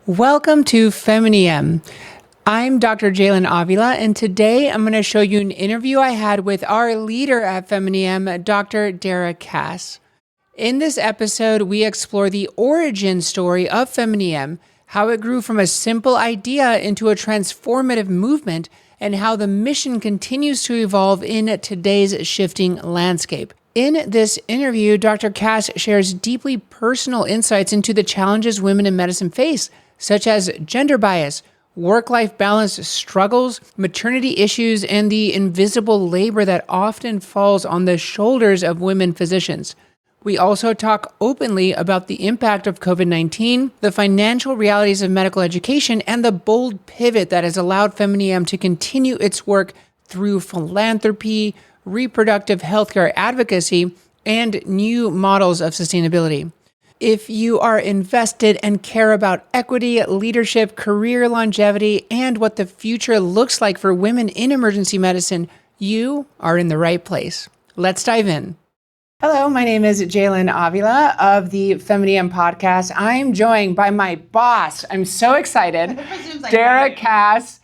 Welcome to FemInEM. I'm Dr. Jalen Avila, and today I'm going to show you an interview I had with our leader at FemInEM, Dr. Dara Kass. In this episode, we explore the origin story of FemInEM, how it grew from a simple idea into a transformative movement, and how the mission continues to evolve in today's shifting landscape. In this interview, Dr. Kass shares deeply personal insights into the challenges women in medicine face, such as gender bias, work-life balance struggles, maternity issues, and the invisible labor that often falls on the shoulders of women physicians. We also talk openly about the impact of COVID-19, the financial realities of medical education, and the bold pivot that has allowed FemInEM to continue its work through philanthropy, reproductive healthcare advocacy, and new models of sustainability. If you are invested and care about equity, leadership, career longevity, and what the future looks like for women in emergency medicine, you are in the right place. Let's dive in. Hello, my name is Jalen Avila of the FemInEM podcast. I'm joined by my boss. I'm so excited, Dara Kass.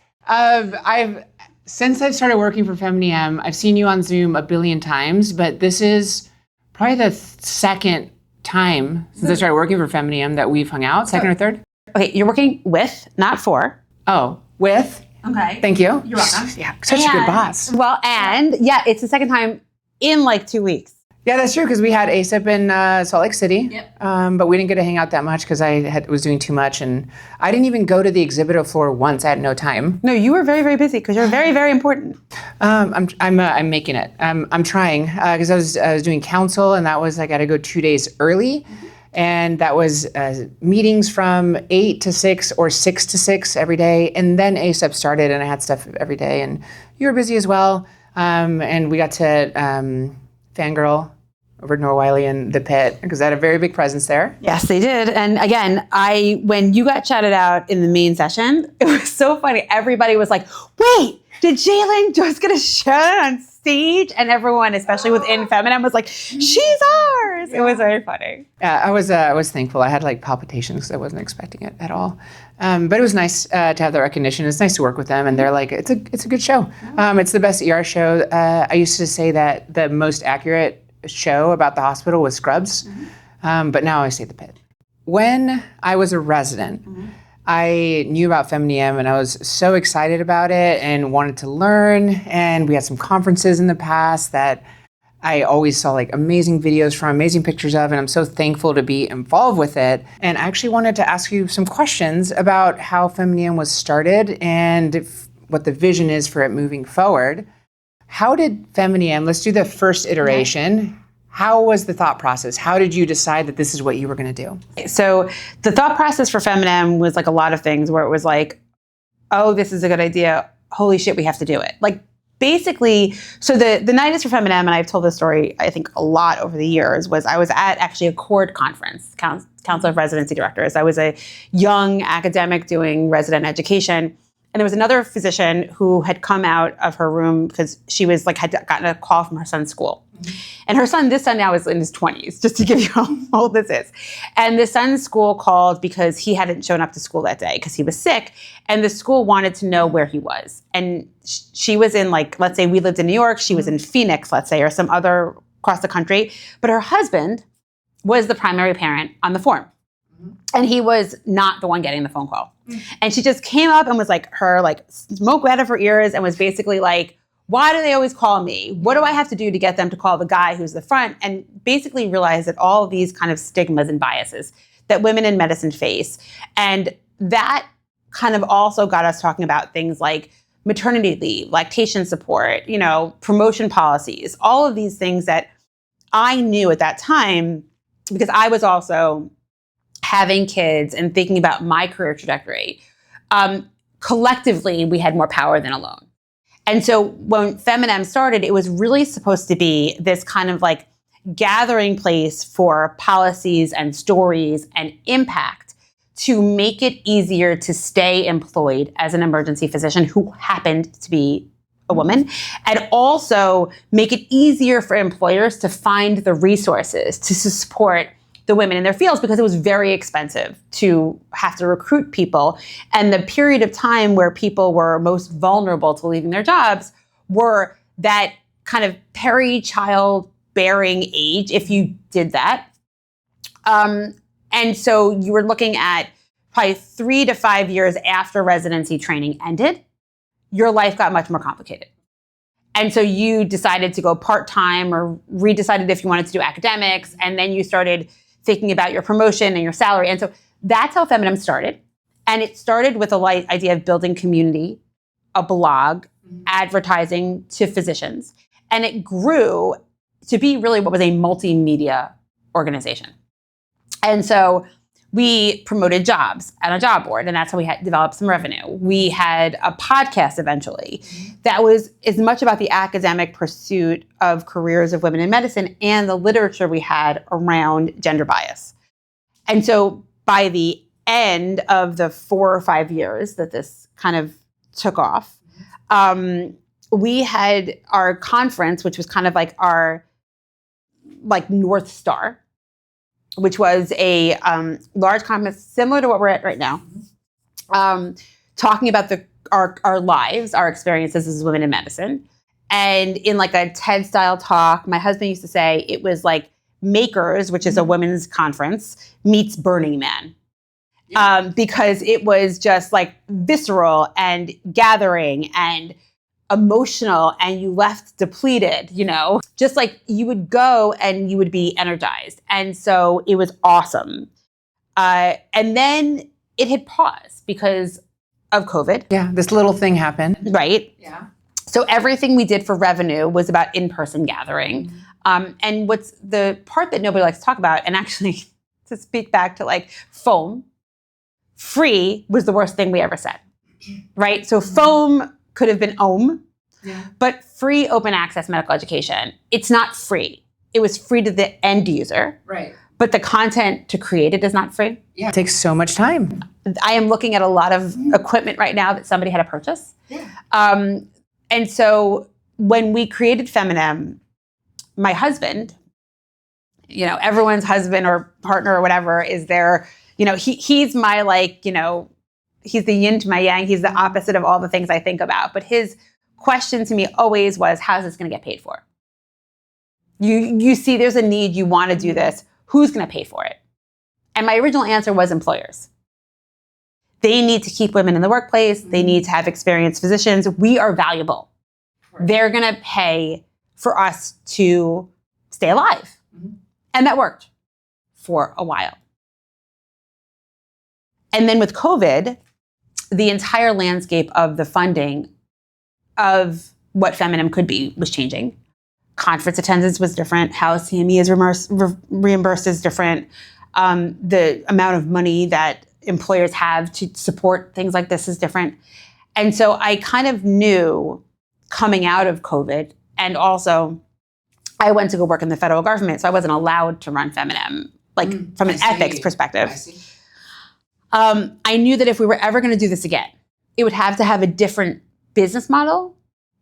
Since I've started working for FemInEM, I've seen you on Zoom a billion times, but this is probably the second time since I started working for FemInEM that we've hung out. Second or third? Okay, you're working with, not for. Oh, with? Okay. Thank you. You're welcome. Yeah, such a good boss. Well, and yeah, it's the second time in like 2 weeks. Yeah, that's true, because we had ASIP in Salt Lake City, but we didn't get to hang out that much because I was doing too much, and I didn't even go to the exhibitor floor once. I had no time. No, you were very, very busy because you're very, very important. I'm making it. I'm trying because I was doing counsel, and that was I got to go 2 days early, and that was meetings from 8 to 6 or 6 to 6 every day, and then ASIP started, and I had stuff every day, and you were busy as well, and we got to fangirl over Norwiley and the Pit, because I had a very big presence there. Yes, they did. And again, when you got shouted out in the main session, it was so funny. Everybody was like, wait, did Jalen just get a shout out on stage? And everyone, especially within FemInEM, was like, she's ours. It was very funny. Yeah, I was thankful. I had like palpitations because I wasn't expecting it at all. But it was nice to have the recognition. It's nice to work with them, and they're like, it's a good show. It's the best ER show. I used to say that the most accurate show about the hospital was Scrubs, but now I say the Pit. When I was a resident, I knew about FemInEM, and I was so excited about it and wanted to learn, and we had some conferences in the past that I always saw like amazing videos from, amazing pictures of, and I'm so thankful to be involved with it. And I actually wanted to ask you some questions about how FemInEM was started and what the vision is for it moving forward. How did FemInEM, let's do the first iteration. How was the thought process? How did you decide that this is what you were going to do? So the thought process for FemInEM was like a lot of things where it was like, oh, this is a good idea. Holy shit, we have to do it. Like basically, so the night is for FemInEM, and I've told this story, I think, a lot over the years, was I was at actually a CORD conference, Council of Residency Directors. I was a young academic doing resident education. And there was another physician who had come out of her room because she was like, had gotten a call from her son's school. And her son, this son now is in his 20s, just to give you how old this is. And the son's school called because he hadn't shown up to school that day because he was sick. And the school wanted to know where he was. And she was in like, let's say we lived in New York. She was in Phoenix, let's say, or some other across the country. But her husband was the primary parent on the form. And he was not the one getting the phone call. And she just came up and was like, her like smoke out of her ears, and was basically like, why do they always call me? What do I have to do to get them to call the guy who's the front? And basically realized that all of these kind of stigmas and biases that women in medicine face. And that kind of also got us talking about things like maternity leave, lactation support, promotion policies, all of these things that I knew at that time, because I was also having kids and thinking about my career trajectory. Collectively, we had more power than alone. And so when FemInEM started, it was really supposed to be this kind of like gathering place for policies and stories and impact to make it easier to stay employed as an emergency physician who happened to be a woman, and also make it easier for employers to find the resources to support the women in their fields because it was very expensive to have to recruit people. And the period of time where people were most vulnerable to leaving their jobs were that kind of peri-child bearing age, if you did that. And so you were looking at probably 3 to 5 years after residency training ended, your life got much more complicated. And so you decided to go part-time or redecided if you wanted to do academics. And then you started thinking about your promotion and your salary. And so that's how FemInEM started. And it started with the idea of building community, a blog, advertising to physicians. And it grew to be really what was a multimedia organization. And so we promoted jobs on a job board, and that's how we had developed some revenue. We had a podcast eventually that was as much about the academic pursuit of careers of women in medicine and the literature we had around gender bias. And so by the end of the 4 or 5 years that this kind of took off, we had our conference, which was kind of like our North Star, which was a large conference similar to what we're at right now, talking about our lives, our experiences as women in medicine. And in like a TED-style talk, my husband used to say it was like Makers, which is a women's conference, meets Burning Man. Because it was just like visceral and gathering and emotional, and you left depleted, just like you would go and you would be energized. And so it was awesome. And then it had paused because of COVID. Yeah, this little thing happened. Right. Yeah. So everything we did for revenue was about in-person gathering. And what's the part that nobody likes to talk about, and actually to speak back to like foam, free was the worst thing we ever said, right? So foam could have been OM, but free open access medical education, it's not free. It was free to the end user, Right. but the content to create it is not free. Yeah, it takes so much time. I am looking at a lot of equipment right now that somebody had to purchase. And so when we created FemInEM, my husband, everyone's husband or partner or whatever is there, he's my he's the yin to my yang. He's the opposite of all the things I think about. But his question to me always was, how's this going to get paid for? You see there's a need, you want to do this. Who's going to pay for it? And my original answer was employers. They need to keep women in the workplace. They need to have experienced physicians. We are valuable. They're going to pay for us to stay alive. And that worked for a while. And then with COVID, the entire landscape of the funding of what FemInEM could be was changing. Conference attendance was different. How CME is reimbursed is different. The amount of money that employers have to support things like this is different. And so I kind of knew coming out of COVID, and also I went to go work in the federal government, so I wasn't allowed to run FemInEM, from an ethics perspective. I knew that if we were ever going to do this again, it would have to have a different business model,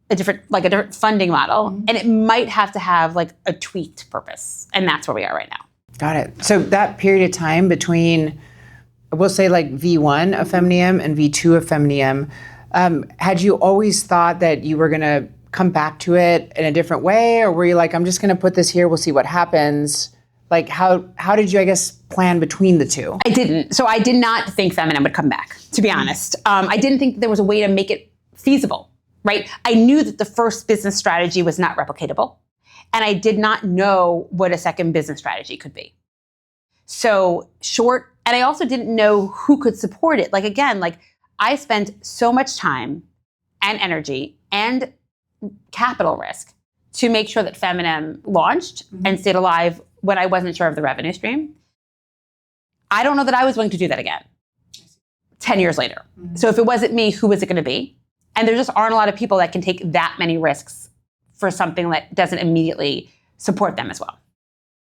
a different funding model, and it might have to have a tweaked purpose. And that's where we are right now. Got it. So that period of time between, we'll say V1 of FemInEM and V2 of FemInEM, had you always thought that you were going to come back to it in a different way? Or were you I'm just going to put this here, we'll see what happens? How did you, I guess, plan between the two? I didn't. So I did not think FemInEM would come back, to be honest. I didn't think that there was a way to make it feasible, right? I knew that the first business strategy was not replicatable. And I did not know what a second business strategy could be. So short, and I also didn't know who could support it. I spent so much time and energy and capital risk to make sure that FemInEM launched and stayed alive when I wasn't sure of the revenue stream. I don't know that I was willing to do that again 10 years later. So if it wasn't me, who was it going to be? And there just aren't a lot of people that can take that many risks for something that doesn't immediately support them as well.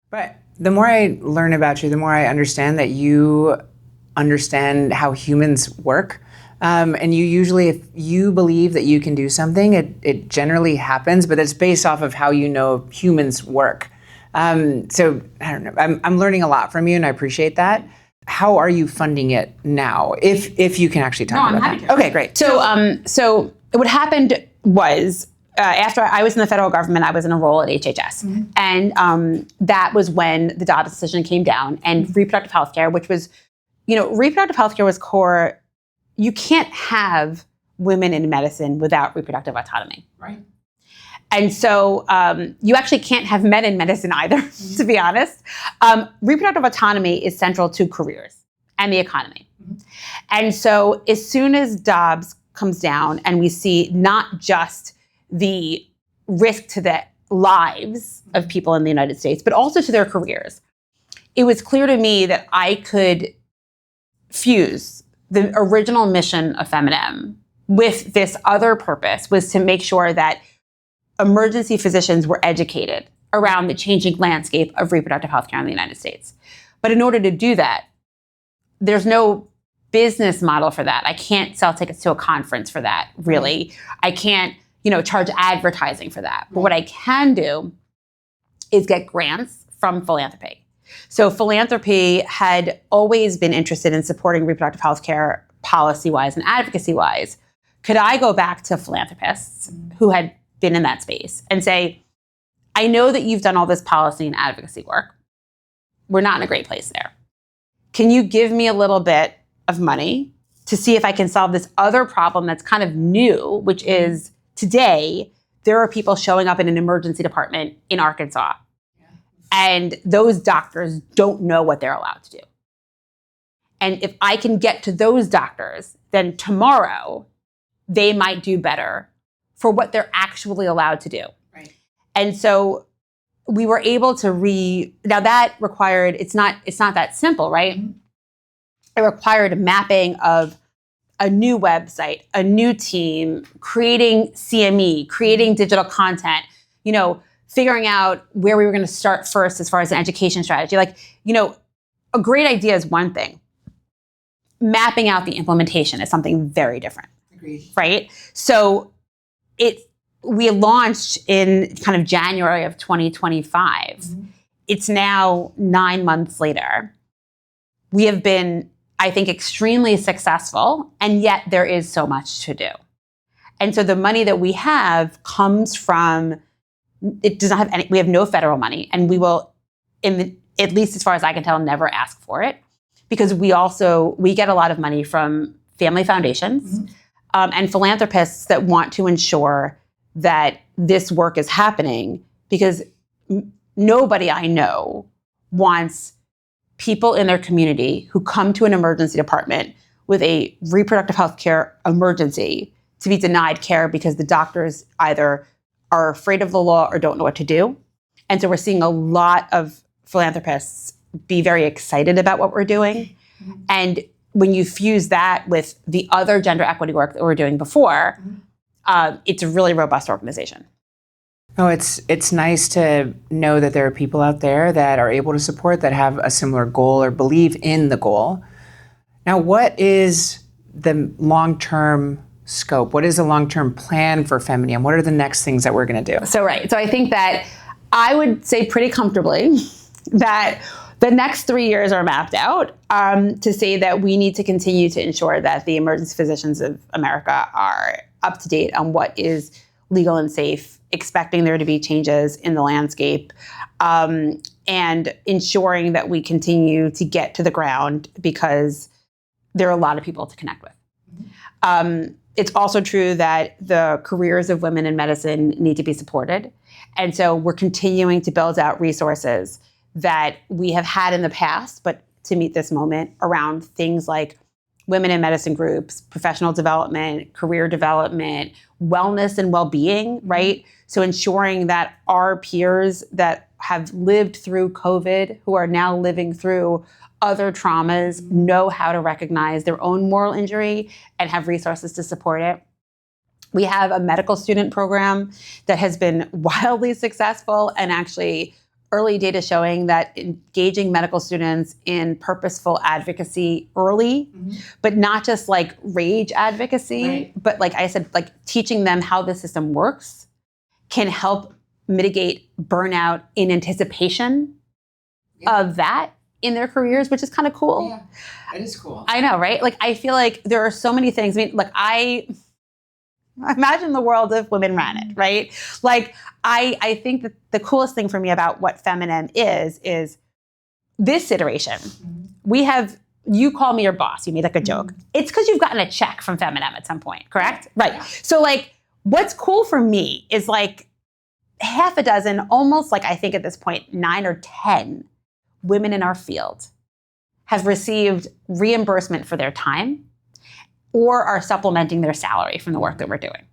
But the more I learn about you, the more I understand that you understand how humans work. And you usually, if you believe that you can do something, it generally happens, but it's based off of how humans work. So I don't know. I'm learning a lot from you, and I appreciate that. How are you funding it now, if you can actually talk about that? Okay, great. So what happened was after I was in the federal government, I was in a role at HHS, and that was when the Dobbs decision came down, and reproductive health care, which was, reproductive health care was core. You can't have women in medicine without reproductive autonomy. Right. And so you actually can't have men in medicine either, to be honest. Reproductive autonomy is central to careers and the economy. And so as soon as Dobbs comes down and we see not just the risk to the lives of people in the United States, but also to their careers, it was clear to me that I could fuse the original mission of FemInEM with this other purpose, was to make sure that emergency physicians were educated around the changing landscape of reproductive health care in the United States. But in order to do that, there's no business model for that. I can't sell tickets to a conference for that, really. I can't, charge advertising for that. But what I can do is get grants from Philanthropy. So Philanthropy had always been interested in supporting reproductive health care policy-wise and advocacy-wise. Could I go back to philanthropists who had been in that space and say, I know that you've done all this policy and advocacy work. We're not in a great place there. Can you give me a little bit of money to see if I can solve this other problem that's kind of new, which is today, there are people showing up in an emergency department in Arkansas, and those doctors don't know what they're allowed to do. And if I can get to those doctors, then tomorrow they might do better for what they're actually allowed to do. Right. And so we were able to now that required, it's not that simple, right? It required a mapping of a new website, a new team, creating CME, creating digital content, figuring out where we were going to start first as far as an education strategy. A great idea is one thing. Mapping out the implementation is something very different. Agreed. Right? So we launched in kind of January of 2025. It's now 9 months later. We have been, I think, extremely successful, and yet there is so much to do. And so the money that we have comes from, it does not have any, we have no federal money, and we will, at least as far as I can tell, never ask for it, because we get a lot of money from family foundations and philanthropists that want to ensure that this work is happening, because nobody I know wants people in their community who come to an emergency department with a reproductive health care emergency to be denied care because the doctors either are afraid of the law or don't know what to do. And so we're seeing a lot of philanthropists be very excited about what we're doing. And when you fuse that with the other gender equity work that we were doing before, it's a really robust organization. Oh, it's nice to know that there are people out there that are able to support, that have a similar goal or believe in the goal. Now, what is the long-term scope? What is the long-term plan for FemInEM? What are the next things that we're going to do? So I think that I would say pretty comfortably that the next 3 years are mapped out to say that we need to continue to ensure that the emergency physicians of America are up to date on what is legal and safe, expecting there to be changes in the landscape, and ensuring that we continue to get to the ground, because there are a lot of people to connect with. It's also true that the careers of women in medicine need to be supported. And so we're continuing to build out resources that we have had in the past, but to meet this moment, around things like women in medicine groups, professional development, career development, wellness and well-being, right? So ensuring that our peers that have lived through COVID, who are now living through other traumas, know how to recognize their own moral injury and have resources to support it. We have a medical student program that has been wildly successful, and actually early data showing that engaging medical students in purposeful advocacy early, but not just like rage advocacy, but like I said, like teaching them how the system works, can help mitigate burnout in anticipation of that in their careers, which is kind of cool. Yeah, that is cool. I know, right? Like, I feel like there are so many things. I mean, like, I imagine the world if women ran it, right? Like, I think that the coolest thing for me about what FemInEM is this iteration. We have, you call me your boss, you made like a joke. It's because you've gotten a check from FemInEM at some point, correct? Right. Yeah. So like, what's cool for me is like half a dozen, almost like I think at this point, 9 or 10 women in our field have received reimbursement for their time or are supplementing their salary from the work that we're doing.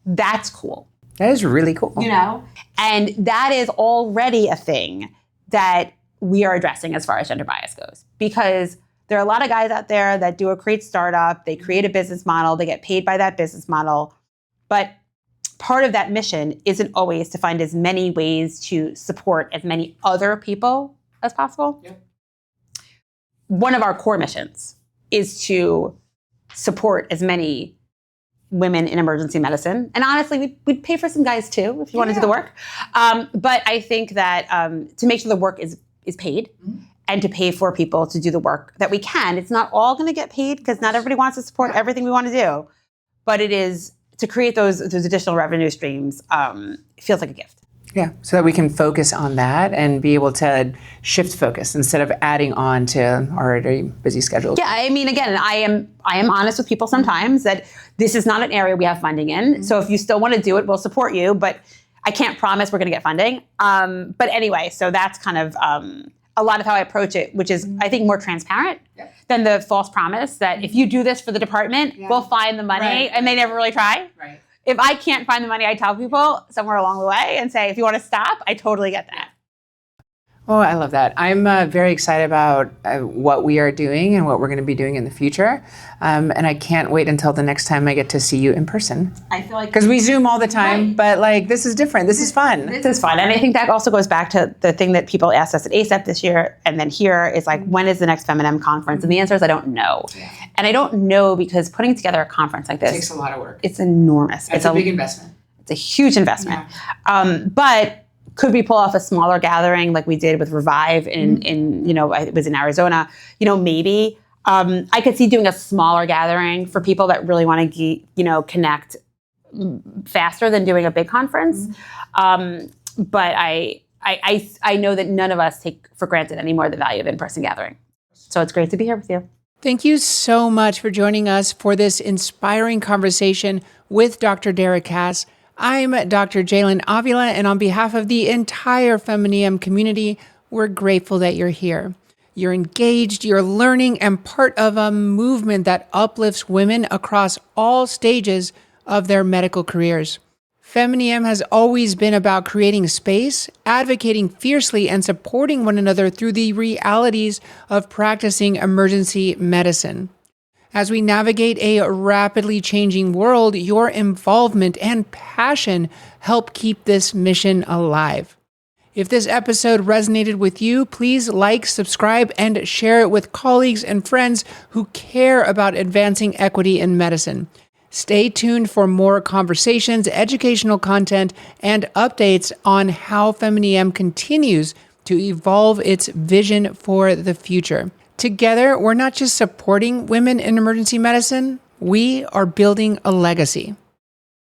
That's cool. That is really cool. You know? And that is already a thing that we are addressing as far as gender bias goes. Because there are a lot of guys out there that do a great startup, they create a business model, they get paid by that business model. But part of that mission isn't always to find as many ways to support as many other people as possible. Yep. One of our core missions is to support as many women in emergency medicine. And honestly, we'd pay for some guys too, if you want to do the work. But I think that to make sure the work is paid and to pay for people to do the work that we can, it's not all going to get paid because not everybody wants to support everything we want to do. But it is, to create those additional revenue streams, it feels like a gift. Yeah, so that we can focus on that and be able to shift focus instead of adding on to already busy schedules. Yeah, I mean, again, I am honest with people sometimes that this is not an area we have funding in. So if you still want to do it, we'll support you, but I can't promise we're going to get funding. But anyway, so that's kind of a lot of how I approach it, which is, I think, more transparent than the false promise that if you do this for the department, we'll find the money, and they never really try. Right. If I can't find the money, I tell people somewhere along the way and say, if you want to stop, I totally get that. Oh, I love that. I'm very excited about what we are doing and what we're going to be doing in the future. And I can't wait until the next time I get to see you in person. I feel like... Because we Zoom all the time, but like, this is different. This is fun. This is fun. And I think that also goes back to the thing that people asked us at ASAP this year and then here is like, when is the next FemInEM conference? And the answer is, I don't know. Yeah. And I don't know because putting together a conference like this... It takes a lot of work. It's enormous. It's a big investment. It's a huge investment. Yeah. But... could we pull off a smaller gathering like we did with Revive in it was in Arizona? Maybe. I could see doing a smaller gathering for people that really want to, connect faster than doing a big conference. But I know that none of us take for granted anymore the value of in-person gathering. So it's great to be here with you. Thank you so much for joining us for this inspiring conversation with Dr. Dara Kass. I'm Dr. Jalen Avila, and on behalf of the entire FemInEM community, we're grateful that you're here. You're engaged, you're learning, and part of a movement that uplifts women across all stages of their medical careers. FemInEM has always been about creating space, advocating fiercely, and supporting one another through the realities of practicing emergency medicine. As we navigate a rapidly changing world, your involvement and passion help keep this mission alive. If this episode resonated with you, please like, subscribe, and share it with colleagues and friends who care about advancing equity in medicine. Stay tuned for more conversations, educational content, and updates on how FemInEM continues to evolve its vision for the future. Together, we're not just supporting women in emergency medicine, we are building a legacy.